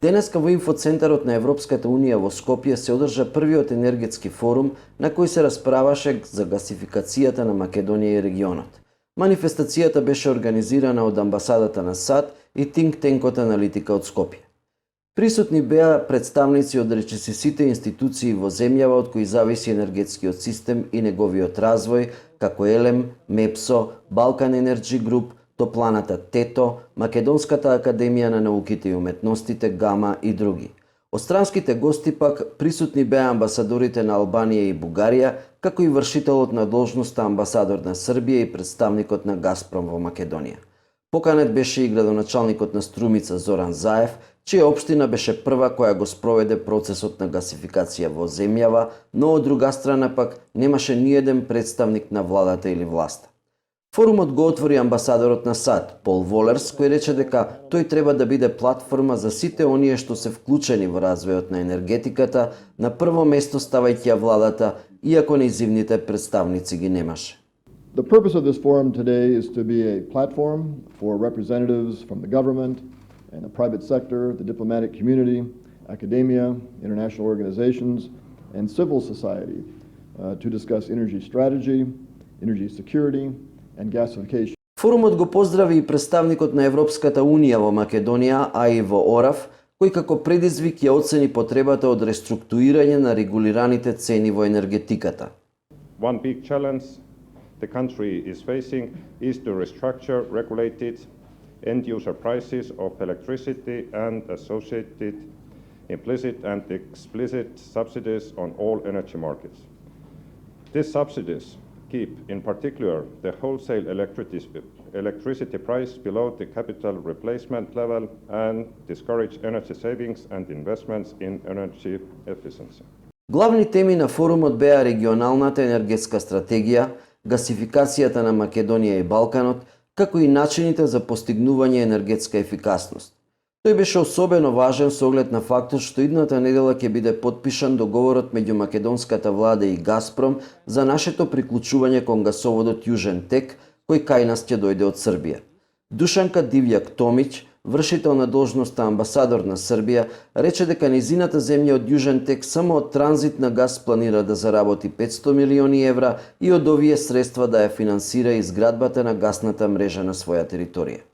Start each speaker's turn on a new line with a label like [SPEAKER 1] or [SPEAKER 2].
[SPEAKER 1] Денеска во инфоцентарот на Европската Унија во Скопје се одржа првиот енергетски форум на кој се расправаше за гасификацијата на Македонија и регионот. Манифестацијата беше организирана од амбасадата на САД и Think Tank Аналитика од Скопје. Присутни беа представници од речиси сите институции во земјава од кои зависи енергетскиот систем и неговиот развој, како ЕЛЕМ, МЕПСО, Балкан Енерджи Груп, Топланата ТЕТО, Македонската академија на науките и уметностите ГАМА и други. Од странските гости пак присутни беа амбасадорите на Албанија и Бугарија, како и вршителот на должноста амбасадор на Србија и представникот на Газпром во Македонија. Поканет беше и градоначалникот на Струмица Зоран Заев, чија општина беше прва која го спроведе процесот на гасификација во земјава, но од друга страна пак немаше ниеден представник на владата или власта. Форумот го отвори амбасадорот на САД, Пол Волерс, кој рече дека тој треба да биде платформа за сите оние што се вклучени во развојот на енергетиката, на прво место ставајќи ја владата, иако нејзивните представници ги немаше.
[SPEAKER 2] The purpose of this forum today is to be a platform for representatives from the government and the private sector, the diplomatic community, academia, international organizations, and civil society to discuss energy strategy, energy security, and gasification.
[SPEAKER 1] Форумот го поздрави и представникот на Европската Унија во Македонија, Аиво Орав, кој како предизвик ја оцени потребата од реструктурирање на регулираните цени во енергетиката.
[SPEAKER 3] One big challenge the country is facing is to restructure regulated end-user prices of electricity and associated implicit and explicit subsidies on all energy markets. These subsidies keep, in particular, the wholesale electricity price below the capital replacement level and discourage energy savings and investments in energy efficiency.
[SPEAKER 1] Главни теми на форумот беа регионалната енергетска стратегија, гасификацијата на Македонија и Балканот, како и начините за постигнување енергетска ефикасност. Тој беше особено важен со оглед на фактот што идната недела ќе биде потпишан договорот меѓу македонската влада и Газпром за нашето приклучување кон гасоводот Јужен Тек, кој кај нас ќе дојде од Србија. Душанка Дивјак Томиќ, вршител на должноста амбасадор на Србија, рече дека низината земја од Јужен Тек само од транзит на газ планира да заработи 500 милиони евра и од овие средства да ја финансира изградбата на гасната мрежа на своја територија.